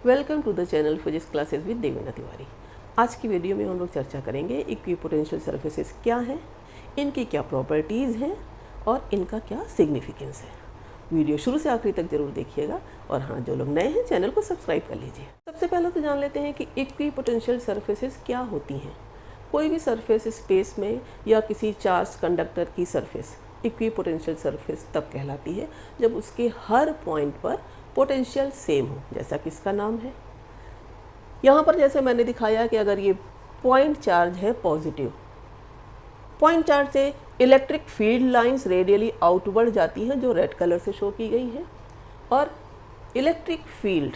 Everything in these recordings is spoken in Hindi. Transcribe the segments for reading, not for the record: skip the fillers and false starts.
Welcome to the channel physics classes with Devendra Tiwari. आज की वीडियो में हम लोग चर्चा करेंगे इक्विपोटेंशियल सरफेसेस क्या हैं, इनकी क्या प्रॉपर्टीज़ हैं और इनका क्या सिग्निफिकेंस है। वीडियो शुरू से आखिरी तक जरूर देखिएगा और हाँ, जो लोग नए हैं चैनल को सब्सक्राइब कर लीजिए। सबसे पहले तो जान लेते हैं कि इक्विपोटेंशियल सरफेसेस क्या होती हैं। कोई भी सरफेस स्पेस में या किसी चार्ज कंडक्टर की सरफेस इक्विपोटेंशियल सरफेस तब कहलाती है जब उसके हर पॉइंट पर पोटेंशियल सेम हो, जैसा कि इसका नाम है। यहाँ पर जैसे मैंने दिखाया कि अगर ये पॉइंट चार्ज है पॉजिटिव, पॉइंट चार्ज से electric field lines radially outward जाती हैं जो रेड कलर से शो की गई है, और इलेक्ट्रिक फील्ड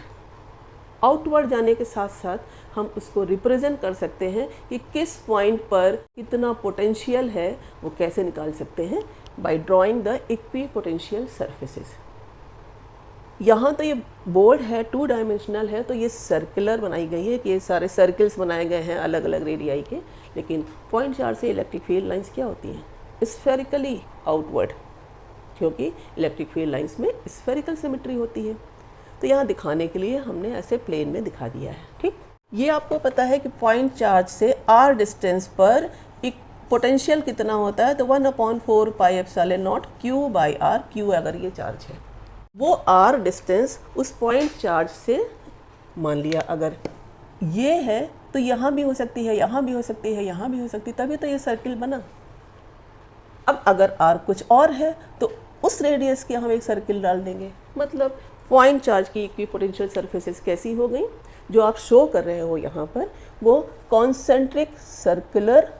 आउटवर्ड जाने के साथ साथ हम उसको रिप्रेजेंट कर सकते हैं कि किस पॉइंट पर कितना पोटेंशियल है, वो कैसे निकाल सकते हैं by drawing the equipotential surfaces. यहाँ तो ये बोर्ड है, 2 डायमेंशनल है, तो ये सर्कुलर बनाई गई है कि ये सारे सर्कल्स बनाए गए हैं अलग अलग रेडियाई के। लेकिन पॉइंट चार्ज से इलेक्ट्रिक फील्ड लाइंस क्या होती हैं? स्फेरिकली आउटवर्ड, क्योंकि इलेक्ट्रिक फील्ड लाइंस में स्फेरिकल सिमेट्री होती है। तो यहाँ दिखाने के लिए हमने ऐसे प्लेन में दिखा दिया है। ठीक, ये आपको पता है कि पॉइंट चार्ज से r डिस्टेंस पर एक पोटेंशियल कितना होता है, तो 1/4 pi epsilon not q by r। q अगर ये चार्ज है, वो r डिस्टेंस उस पॉइंट चार्ज से, मान लिया अगर ये है तो यहाँ भी हो सकती है, यहाँ भी हो सकती है, यहाँ भी हो सकती है, तभी तो ये सर्किल बना। अब अगर r कुछ और है तो उस रेडियस के हम एक सर्किल डाल देंगे। मतलब पॉइंट चार्ज की इक्विपोटेंशियल सरफेसेस कैसी हो गई, जो आप शो कर रहे हो यहाँ पर, वो कॉन्सेंट्रिक सर्कुलर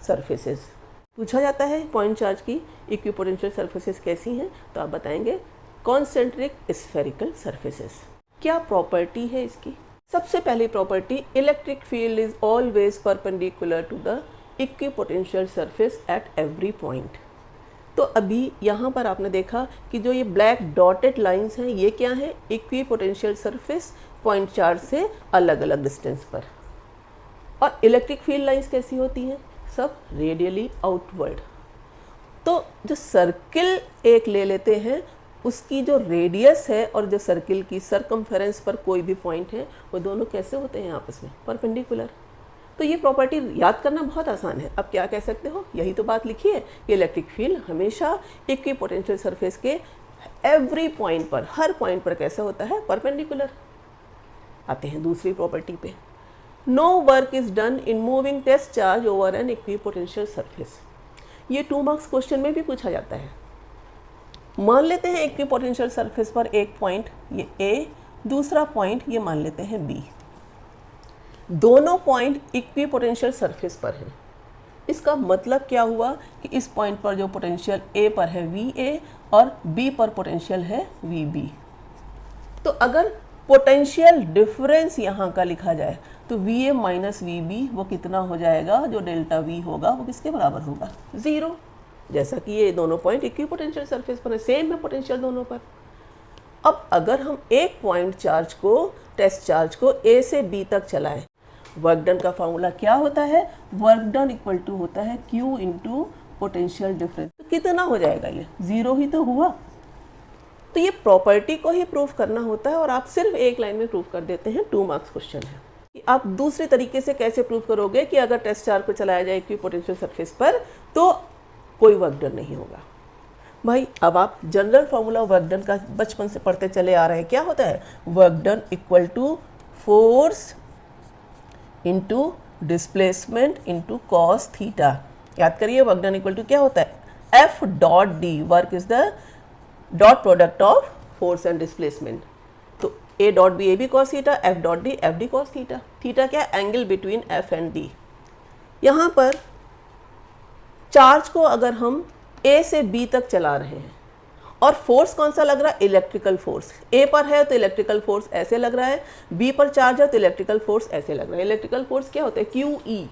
सरफेसेस। पूछा जाता है पॉइंट चार्ज की इक्विपोटेंशियल सरफेसेस कैसी हैं, तो आप बताएंगे कॉन्सेंट्रिक स्फेरिकल सरफेसेस। क्या प्रॉपर्टी है इसकी? सबसे पहली property, electric field is always perpendicular to the equipotential surface at every point. तो अभी यहाँ पर आपने देखा कि जो ये ब्लैक डॉटेड लाइंस हैं, ये क्या है? इक्विपोटेंशियल सरफेस पॉइंट चार्ज से अलग अलग डिस्टेंस पर। और इलेक्ट्रिक फील्ड लाइंस कैसी होती हैं? सब रेडियली आउटवर्ड। तो जो सर्किल एक ले लेते हैं, उसकी जो रेडियस है और जो सर्किल की सरकमफेरेंस पर कोई भी पॉइंट है, वो दोनों कैसे होते हैं आपस में? परपेंडिकुलर। तो ये प्रॉपर्टी याद करना बहुत आसान है। अब क्या कह सकते हो, यही तो बात लिखी है कि इलेक्ट्रिक फील्ड हमेशा इक्विपोटेंशियल सरफेस के एवरी पॉइंट पर, हर पॉइंट पर कैसा होता है? परपेंडिकुलर। आते हैं दूसरी प्रॉपर्टी पे। No work is done in moving test charge over an equipotential surface. ये 2 मार्क्स क्वेश्चन में भी पूछा जाता है। मान लेते हैं इक्विपोटेंशियल सरफेस पर एक पॉइंट ये A, दूसरा पॉइंट ये मान लेते हैं B। दोनों पॉइंट इक्विपोटेंशियल सरफेस पर हैं। इसका मतलब क्या हुआ कि इस पॉइंट पर जो पोटेंशियल A पर है VA और B पर पोटेंशियल है VB। तो अगर पोटेंशियल डिफरेंस यहाँ का लिखा जाए तो VA माइनस VB वो कितना हो जाएगा? जो डेल्टा V होगा वो किसके बराबर होगा? 0। जैसा कि ये दोनों पॉइंट इक्विपोटेंशियल सरफेस पर है, सेम है पोटेंशियल दोनों पर। अब अगर हम एक पॉइंट चार्ज को, टेस्ट चार्ज को A से B तक चलाएं, वर्क डन का फॉर्मूला क्या होता है? वर्क डन इक्वल टू होता है Q इंटू पोटेंशियल डिफरेंस। तो कितना हो जाएगा? ये 0 ही तो हुआ। तो ये प्रॉपर्टी को ही प्रूव करना होता है और आप सिर्फ एक लाइन में प्रूव कर देते हैं। 2 मार्क्स क्वेश्चन है कि आप दूसरे तरीके से कैसे प्रूव करोगे कि अगर टेस्ट चार्ज को चलाया जाए इक्विपोटेंशियल सरफेस पर तो कोई वर्क डन नहीं होगा। भाई अब आप जनरल फॉर्मूला वर्क डन का बचपन से पढ़ते चले आ रहे हैं। क्या होता है? Work done equal to force into displacement into cos theta. याद करिए, वर्क डन इक्वल टू क्या होता है? F dot D. Work is the dot product of force and displacement. तो A dot B A B cos theta, F dot D F D cos theta. Theta क्या है? Angle between F and D। यहाँ पर चार्ज को अगर हम A से B तक चला रहे हैं और फोर्स कौन सा लग रहा है? Electrical force. A पर है तो इलेक्ट्रिकल फोर्स ऐसे लग रहा है, B पर चार्ज है तो इलेक्ट्रिकल फोर्स ऐसे लग रहा है। इलेक्ट्रिकल फोर्स क्या होता है? QE।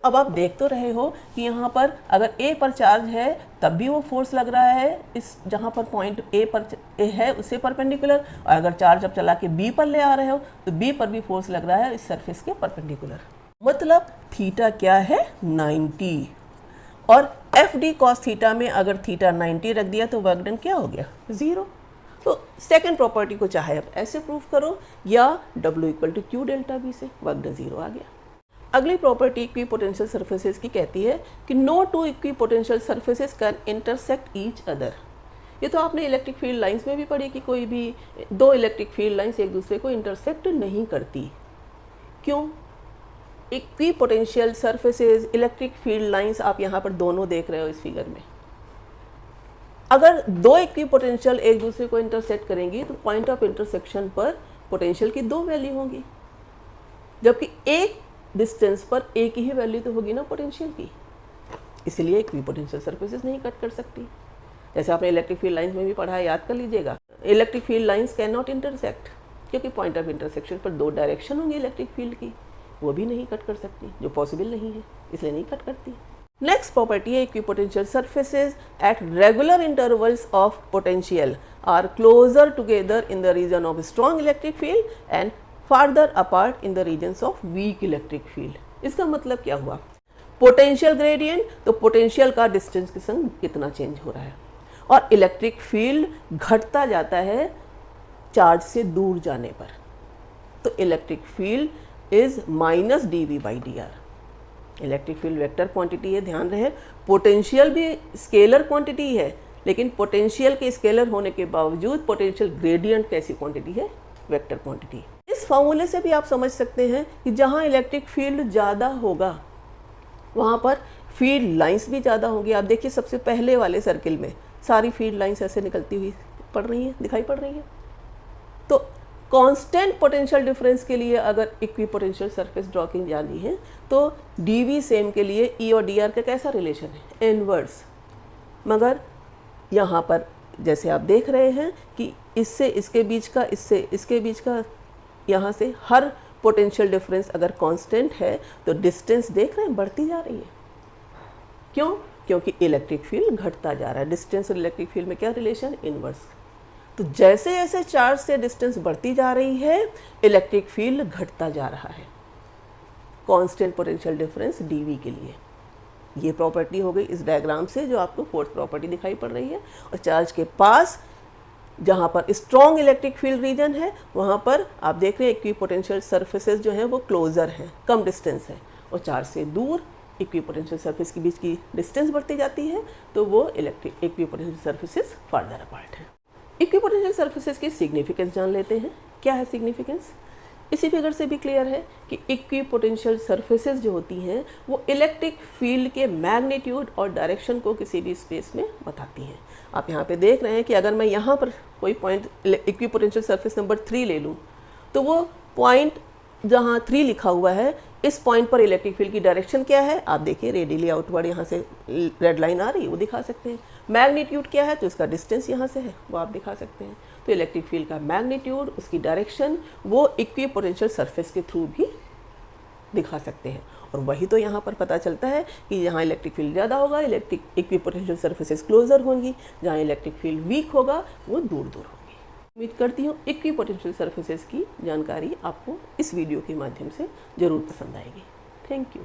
अब आप देख तो रहे हो कि यहाँ पर अगर A पर चार्ज है तब भी वो फोर्स लग रहा है इस, जहाँ पर पॉइंट A पर है उससे परपेंडिकुलर, और अगर चार्ज अब चला के B पर ले आ रहे हो तो B पर भी फोर्स लग रहा है इस सरफेस के परपेंडिकुलर। मतलब थीटा क्या है? 90। और एफ डी कॉस थीटा में अगर थीटा 90 रख दिया तो वर्क डन क्या हो गया? 0। तो सेकंड प्रॉपर्टी को चाहे आप ऐसे प्रूव करो या W = Q डेल्टा V से, वर्क डन 0 आ गया। अगली प्रॉपर्टी इक्विपोटेंशियल सरफेसेस की कहती है कि no two equipotential surfaces can intersect each other. ये तो आपने इलेक्ट्रिक फील्ड लाइंस में भी पढ़ी कि कोई भी दो इलेक्ट्रिक फील्ड लाइंस एक दूसरे को इंटरसेक्ट नहीं करती। क्यों? Equipotential surfaces, electric field lines आप यहाँ पर दोनों देख रहे हो इस फिगर में। अगर दो इक्विपोटेंशियल एक दूसरे को इंटरसेक्ट करेंगी तो पॉइंट ऑफ इंटरसेक्शन पर पोटेंशियल की दो वैल्यू होंगी, जबकि एक डिस्टेंस पर एक ही वैल्यू तो होगी ना पोटेंशियल की। इसलिए इक्विपोटेंशियल सरफेसेस नहीं कट कर सकती। जैसे आपने इलेक्ट्रिक फील्ड लाइंस में भी पढ़ा है, याद कर लीजिएगा। Electric field lines can not intersect, क्योंकि पॉइंट ऑफ इंटरसेक्शन पर दो डायरेक्शन होंगी इलेक्ट्रिक फील्ड की, वो भी नहीं कट कर सकती, जो पॉसिबल नहीं है, इसलिए नहीं कट करती। नेक्स्ट प्रॉपर्टी है equipotential surfaces at regular intervals of potential are closer together in the region of strong electric field and farther apart in the regions of weak electric field. इसका मतलब क्या हुआ? पोटेंशियल ग्रेडियंट, तो पोटेंशियल का डिस्टेंस के संग कितना चेंज हो रहा है, और इलेक्ट्रिक फील्ड घटता जाता है चार्ज से दूर जाने पर, तो electric field is minus dV/dr। Electric field vector quantity है, ध्यान रहे। पोटेंशियल भी स्केलर क्वांटिटी है, लेकिन पोटेंशियल के स्केलर होने के बावजूद पोटेंशियल ग्रेडियंट कैसी क्वांटिटी है? Vector quantity. इस फॉर्मूले से भी आप समझ सकते हैं कि जहाँ इलेक्ट्रिक फील्ड ज़्यादा होगा वहाँ पर फील्ड लाइंस भी ज़्यादा होंगी। आप देखिए सबसे पहले वाले सर्किल में सारी फील्ड लाइंस ऐसे निकलती हुई दिखाई पड़ रही है। तो कांस्टेंट पोटेंशियल डिफरेंस के लिए अगर इक्विपोटेंशियल सरफेस ड्रॉ की जानी है तो dV सेम के लिए E और dr का कैसा रिलेशन है? इनवर्स। मगर यहाँ पर जैसे आप देख रहे हैं कि इससे इसके बीच का, इससे इसके बीच का, यहाँ से हर पोटेंशियल डिफरेंस अगर कांस्टेंट है तो डिस्टेंस देख रहे हैं बढ़ती जा रही है। क्यों? क्योंकि इलेक्ट्रिक फील्ड घटता जा रहा है। डिस्टेंस और इलेक्ट्रिक फील्ड में क्या रिलेशन? इनवर्स। तो जैसे जैसे चार्ज से डिस्टेंस बढ़ती जा रही है इलेक्ट्रिक फील्ड घटता जा रहा है कांस्टेंट पोटेंशियल डिफरेंस dV के लिए। ये प्रॉपर्टी हो गई इस डायग्राम से, जो आपको फोर्थ प्रॉपर्टी दिखाई पड़ रही है। और चार्ज के पास जहाँ पर स्ट्रॉन्ग इलेक्ट्रिक फील्ड रीजन है वहाँ पर आप देख रहे हैं इक्विपोटेंशियल सरफेसेस जो हैं वो क्लोजर हैं, कम डिस्टेंस है, और चार्ज से दूर इक्विपोटेंशियल सरफेस के बीच की डिस्टेंस बढ़ती जाती है, तो वो इक्विपोटेंशियल सरफेसेस फार्दर अपार्ट है। इक्विपोटेंशियल सरफेसेस की सिग्निफिकेंस जान लेते हैं। क्या है सिग्निफिकेंस? इसी फिगर से भी क्लियर है कि इक्विपोटेंशियल सरफेसेस जो होती हैं वो इलेक्ट्रिक फील्ड के मैग्नीट्यूड और डायरेक्शन को किसी भी स्पेस में बताती हैं। आप यहाँ पे देख रहे हैं कि अगर मैं यहाँ पर कोई पॉइंट इक्विपोटेंशियल सरफेस नंबर 3 ले लूँ तो वो पॉइंट जहाँ 3 लिखा हुआ है इस पॉइंट पर इलेक्ट्रिक फील्ड की डायरेक्शन क्या है? आप देखिए रेडियली आउटवर्ड यहाँ से रेड लाइन आ रही है, वो दिखा सकते हैं। मैग्नीट्यूड क्या है? तो इसका डिस्टेंस यहाँ से है, वो आप दिखा सकते हैं। तो इलेक्ट्रिक फील्ड का मैग्नीट्यूड, उसकी डायरेक्शन, वो इक्विपोटेंशियल सरफेस के थ्रू भी दिखा सकते हैं। और वही तो यहाँ पर पता चलता है कि जहाँ इलेक्ट्रिक फील्ड ज़्यादा होगा इक्विपोटेंशियल सरफेसेस क्लोजर होंगी, जहाँ इलेक्ट्रिक फील्ड वीक होगा वो दूर दूर होगी। उम्मीद करती हूँ इक्विपोटेंशियल सरफेसेस की जानकारी आपको इस वीडियो के माध्यम से ज़रूर पसंद आएगी। Thank you.